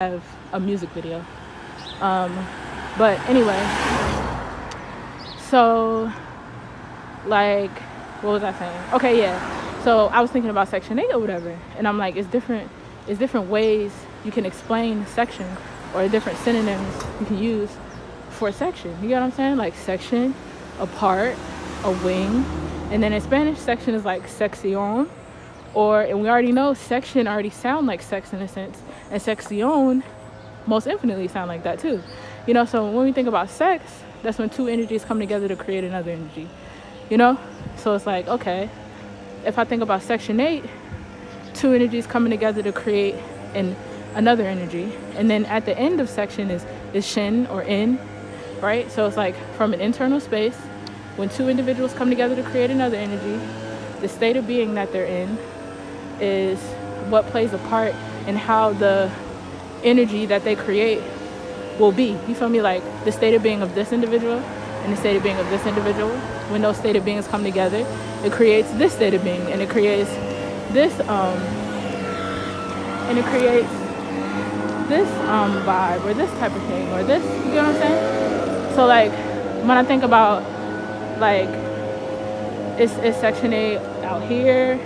have a music video. But anyway, so like, what was I saying? Okay, yeah. So I was thinking about Section 8 or whatever, and I'm like, it's different ways you can explain section, or different synonyms you can use for section. You get what I'm saying? Like section, a part, a wing, and then in Spanish, section is like sección. And we already know section already sound like sex in a sense, and sección most infinitely sound like that too. You know, so when we think about sex, that's when two energies come together to create another energy. You know, so it's like, okay, if I think about Section 8, two energies coming together to create another energy, and then at the end of section is shin or in, right? So it's like from an internal space, when two individuals come together to create another energy, the state of being that they're in is what plays a part in how the energy that they create will be. You feel me? Like the state of being of this individual and the state of being of this individual, when those state of beings come together, it creates this state of being, and it creates this vibe, or this type of thing, or this, you get what I'm saying? So like when I think about like it's Section 8 out here,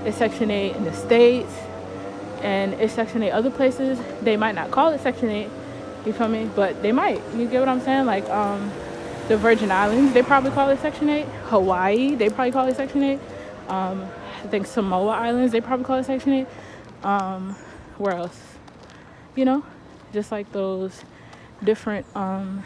it's Section 8 in the States, and it's Section 8 other places. They might not call it Section 8, you feel me? But they might. You get what I'm saying? Like the Virgin Islands, they probably call it Section 8. Hawaii, they probably call it Section 8. I think Samoa Islands, they probably call it Section 8. Where else? You know, just like those different islands,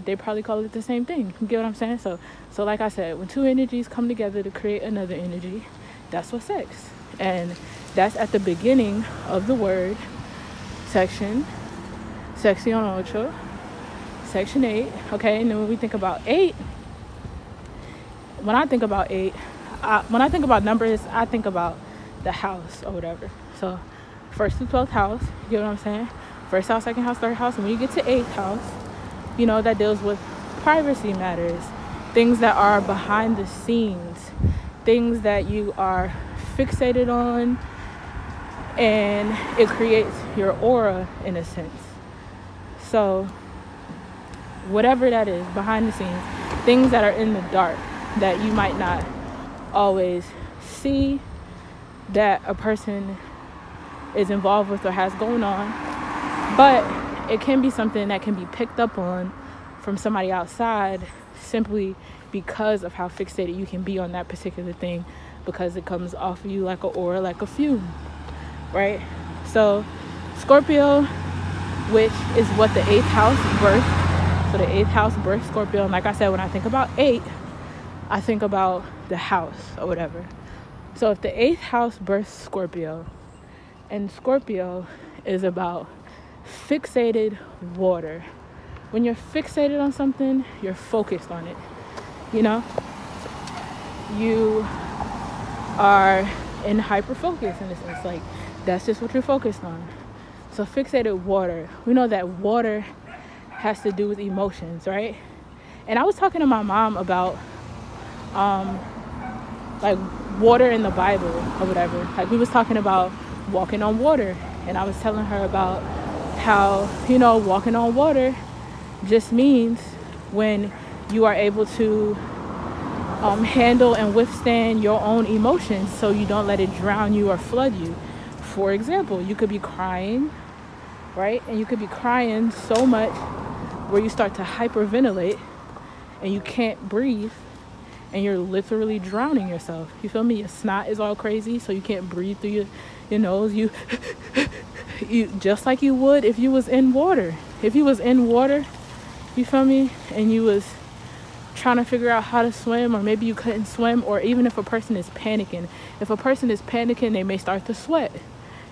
they probably call it the same thing. You get what I'm saying? So like I said, when two energies come together to create another energy, that's what sex. And that's at the beginning of the word section, sección ocho, Section 8. Okay, and then when we think about 8, when I think about 8, when I think about numbers, I think about the house or whatever. So 1st to 12th house, you get what I'm saying? First house, second house, third house. And when you get to 8th house, you know, that deals with privacy matters, things that are behind the scenes, things that you are fixated on, and it creates your aura in a sense. So whatever that is, behind the scenes, things that are in the dark that you might not always see, that a person is involved with or has going on, but it can be something that can be picked up on from somebody outside simply because of how fixated you can be on that particular thing, because it comes off of you like an aura, like a fume, right? So Scorpio, which is what the 8th house birthed. So the 8th house birthed Scorpio. And like I said, when I think about 8, I think about the house or whatever. So if the 8th house births Scorpio, and Scorpio is about fixated water. When you're fixated on something, you're focused on it. You know, you are in hyper focus in a sense. Like that's just what you're focused on. So fixated water, we know that water has to do with emotions, right? And I was talking to my mom about like water in the Bible or whatever. Like we was talking about walking on water, and I was telling her about how, you know, walking on water just means when you are able to handle and withstand your own emotions, so you don't let it drown you or flood you. For example, you could be crying, right? And you could be crying so much where you start to hyperventilate and you can't breathe, and you're literally drowning yourself. You feel me? Your snot is all crazy, so you can't breathe through your nose. You just like you would if you was in water. If you was in water, you feel me, and you was trying to figure out how to swim, or maybe you couldn't swim, or even if a person is panicking. If a person is panicking, they may start to sweat.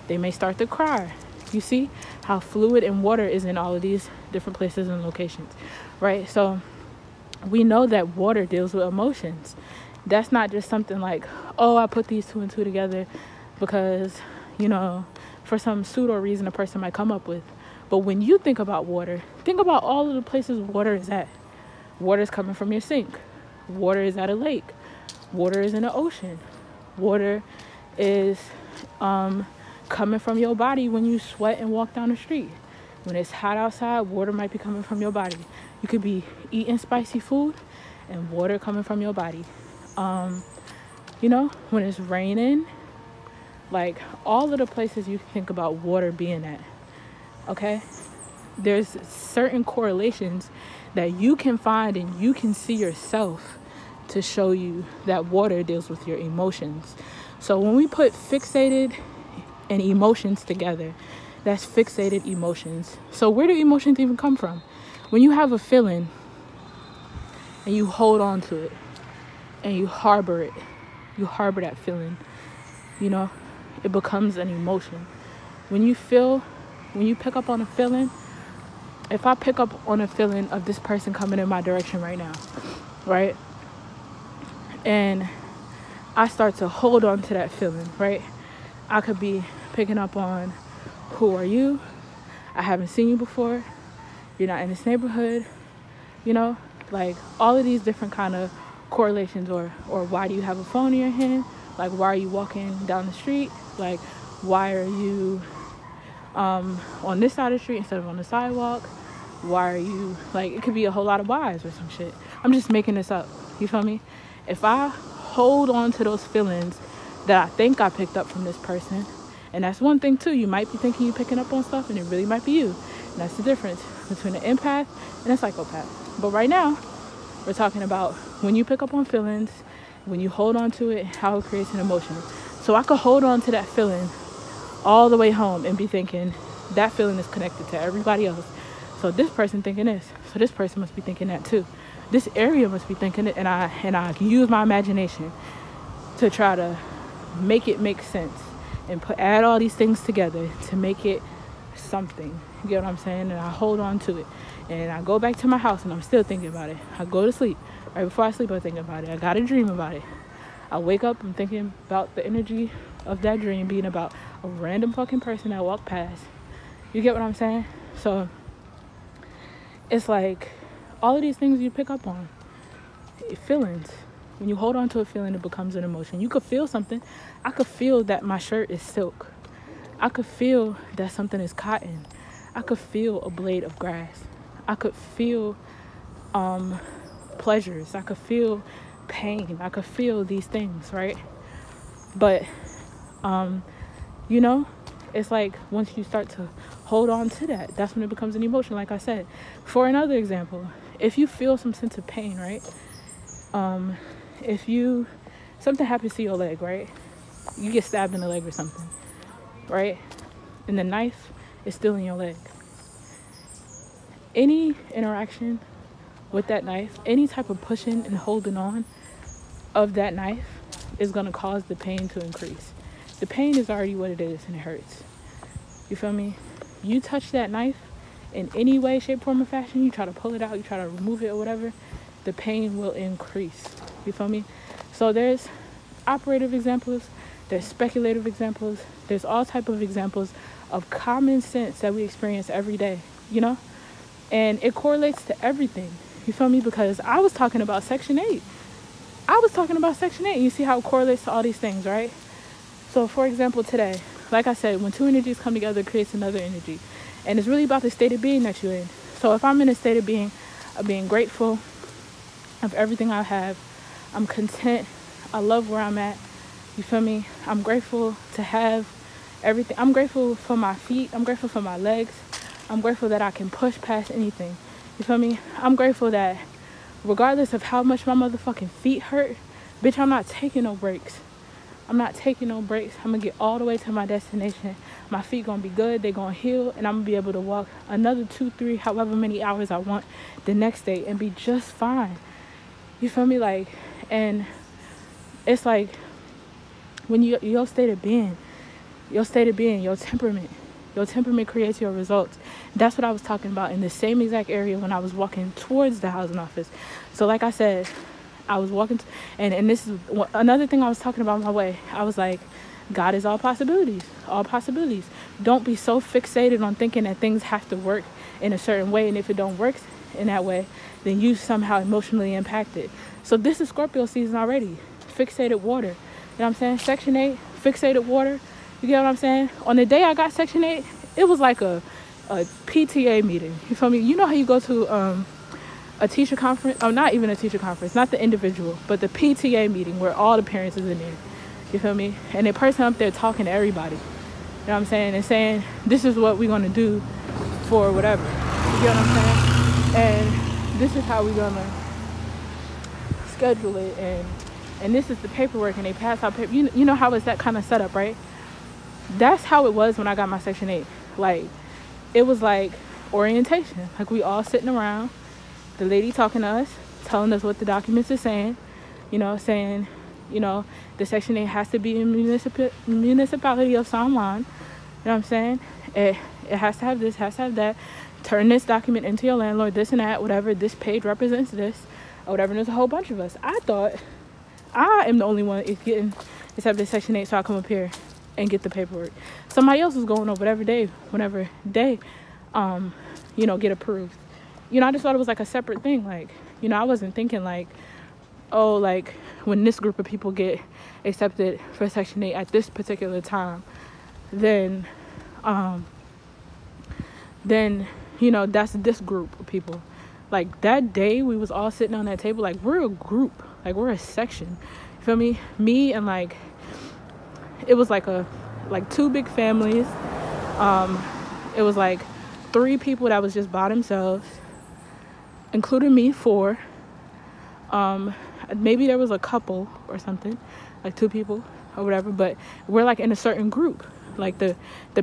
They may start to cry. You see how fluid and water is in all of these different places and locations, right? So we know that water deals with emotions. That's not just something like, oh, I put these two and two together because, you know, for some pseudo reason a person might come up with. But when you think about water, think about all of the places water is at. Water is coming from your sink. Water is at a lake. Water is in the ocean. Water is coming from your body when you sweat and walk down the street. When it's hot outside, water might be coming from your body. You could be eating spicy food and water coming from your body. When it's raining, like all of the places you think about water being at, okay? There's certain correlations that you can find and you can see yourself to show you that water deals with your emotions. So when we put fixated and emotions together, that's fixated emotions. So where do emotions even come from? When you have a feeling and you hold on to it and you harbor it, you harbor that feeling, it becomes an emotion. When you pick up on a feeling, if I pick up on a feeling of this person coming in my direction right now, right? And I start to hold on to that feeling, right? I could be picking up on, who are you? I haven't seen you before. You're not in this neighborhood. Like all of these different kind of correlations, or why do you have a phone in your hand? Like, why are you walking down the street? Like, why are you on this side of the street instead of on the sidewalk? Why are you, like, it could be a whole lot of whys or some shit. I'm just making this up. You feel me? If I hold on to those feelings that I think I picked up from this person, and that's one thing too, you might be thinking you're picking up on stuff and it really might be you. And that's the difference between an empath and a psychopath. But right now, we're talking about when you pick up on feelings, when you hold on to it, how it creates an emotion. So I could hold on to that feeling all the way home and be thinking that feeling is connected to everybody else. So this person thinking this, so this person must be thinking that too. This area must be thinking it, and I use my imagination to try to make it make sense and add all these things together to make it something. You get what I'm saying? And I hold on to it, and I go back to my house and I'm still thinking about it. I go to sleep. Right before I sleep, I'm thinking about it. I got a dream about it. I wake up, I'm thinking about the energy of that dream being about a random fucking person that walked past. You get what I'm saying? So it's like all of these things you pick up on, feelings. When you hold on to a feeling, it becomes an emotion. You could feel something. I could feel that my shirt is silk. I could feel that something is cotton. I could feel a blade of grass. I could feel pleasures. I could feel pain. I could feel these things, right? But it's like once you start to hold on to that, that's when it becomes an emotion. Like I said, for another example, if you feel some sense of pain, right? If something happens to your leg, right? You get stabbed in the leg or something, right? And the knife is still in your leg. Any interaction with that knife, any type of pushing and holding on of that knife is going to cause the pain to increase. The pain is already what it is and it hurts. You feel me? You touch that knife in any way, shape, form, or fashion, you try to pull it out, you try to remove it or whatever, the pain will increase. You feel me? So there's operative examples, there's speculative examples, there's all type of examples of common sense that we experience every day, and it correlates to everything. You feel me? Because I was talking about Section 8. You see how it correlates to all these things, right? So for example, today, like I said, when two energies come together, it creates another energy. And it's really about the state of being that you're in. So if I'm in a state of being grateful of everything I have, I'm content, I love where I'm at, you feel me? I'm grateful to have everything. I'm grateful for my feet. I'm grateful for my legs. I'm grateful that I can push past anything. You feel me? I'm grateful that regardless of how much my motherfucking feet hurt, bitch, I'm not taking no breaks. I'm going to get all the way to my destination. My feet going to be good. They're going to heal. And I'm going to be able to walk another 2, 3, however many hours I want the next day and be just fine. You feel me? Like, and it's like when your state of being, your temperament creates your results. That's what I was talking about in the same exact area when I was walking towards the housing office. So like I said, I was walking and this is another thing I was talking about on my way. I was like, God is all possibilities. Don't be so fixated on thinking that things have to work in a certain way, and if it don't work in that way, then you somehow emotionally impacted. So this is Scorpio season already. Fixated water. You know what I'm saying? Section 8, fixated water. You get what I'm saying? On the day I got Section 8, it was like a PTA meeting. You feel me? You know how you go to a teacher conference? Oh, not even a teacher conference, not the individual, but the PTA meeting where all the parents is in there. You feel me? And the person up there talking to everybody. You know what I'm saying? And saying, this is what we're going to do for whatever. You get what I'm saying? And this is how we're going to schedule it. And this is the paperwork. And they pass out paper. You know how it's that kind of setup, right? That's how it was when I got my Section 8. Like, it was like orientation. Like, we all sitting around. The lady talking to us, telling us what the documents are saying. You know, saying, you know, the Section 8 has to be in municipality of San Juan. You know what I'm saying? It has to have this, has to have that. Turn this document into your landlord, this and that, whatever. This page represents this, or whatever. And there's a whole bunch of us. I thought I am the only one is getting accepted Section 8, so I come up here and get the paperwork. Somebody else was going over whenever they, you know, get approved. You know, I just thought it was like a separate thing. Like, you know, I wasn't thinking like, oh, like when this group of people get accepted for Section 8 at this particular time, then, you know, that's this group of people. Like that day we was all sitting on that table, like we're a group, like we're a section. You feel me? Me and like, it was like two big families. It was like 3 people that was just by themselves, including me, 4. Maybe there was a couple or something, like 2 people or whatever, but we're like in a certain group. Like the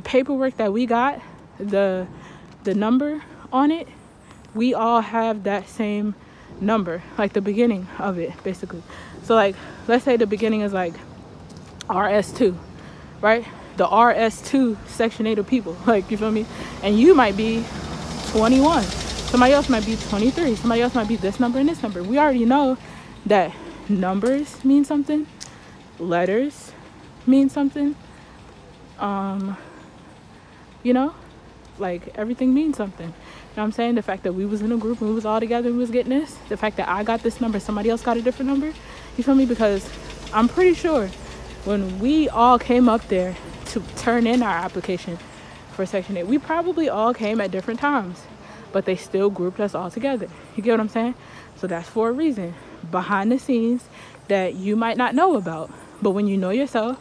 paperwork that we got, the number on it, we all have that same number, like the beginning of it, basically. So like, let's say the beginning is like RS2, right? The RS2 Section 8 of people, like, you feel me? And you might be 21. Somebody else might be 23. Somebody else might be this number and this number. We already know that numbers mean something. Letters mean something. You know, like everything means something. You know what I'm saying? The fact that we was in a group and we was all together and we was getting this. The fact that I got this number, somebody else got a different number. You feel me? Because I'm pretty sure when we all came up there to turn in our application for Section 8, we probably all came at different times, but they still grouped us all together. You get what I'm saying? So that's for a reason, behind the scenes, that you might not know about. But when you know yourself,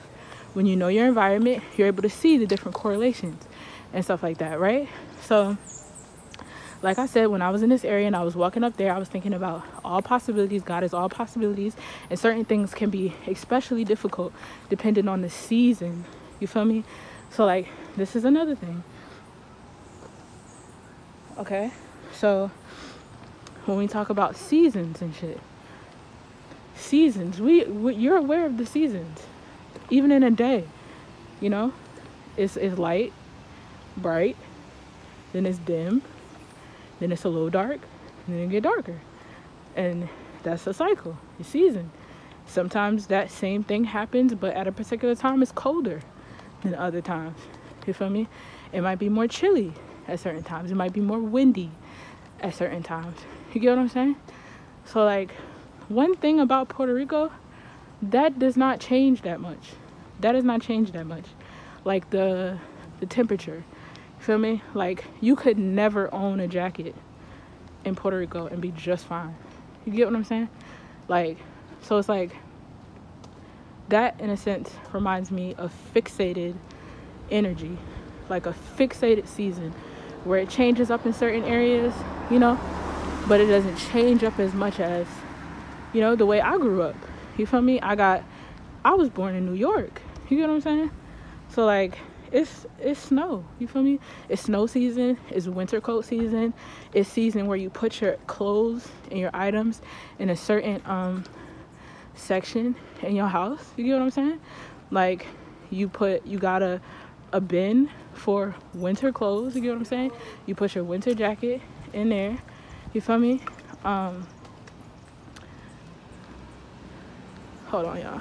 when you know your environment, you're able to see the different correlations and stuff like that, right? So like I said, when I was in this area and I was walking up there, I was thinking about all possibilities. God is all possibilities, and certain things can be especially difficult depending on the season. You feel me? So like, this is another thing. Okay, so when we talk about seasons and shit, seasons, you're aware of the seasons, even in a day. You know, it's light, bright, then it's dim, then it's a little dark, and then it get darker. And that's a cycle, a season. Sometimes that same thing happens, but at a particular time it's colder than other times. You feel me? It might be more chilly at certain times. It might be more windy at certain times. You get what I'm saying? So like, one thing about Puerto Rico, that does not change that much. That does not change that much. Like the temperature. Feel me? Like, you could never own a jacket in Puerto Rico and be just fine. You get what I'm saying? Like, so it's like, that in a sense reminds me of fixated energy, like a fixated season where it changes up in certain areas, you know, but it doesn't change up as much as, you know, the way I grew up. You feel me? I was born in New York. You get what I'm saying? So like, it's snow. You feel me? It's snow season. It's winter coat season. It's season where you put your clothes and your items in a certain section in your house. You get what I'm saying? Like, you got a bin for winter clothes. You get what I'm saying? You put your winter jacket in there. You feel me? Hold on, y'all.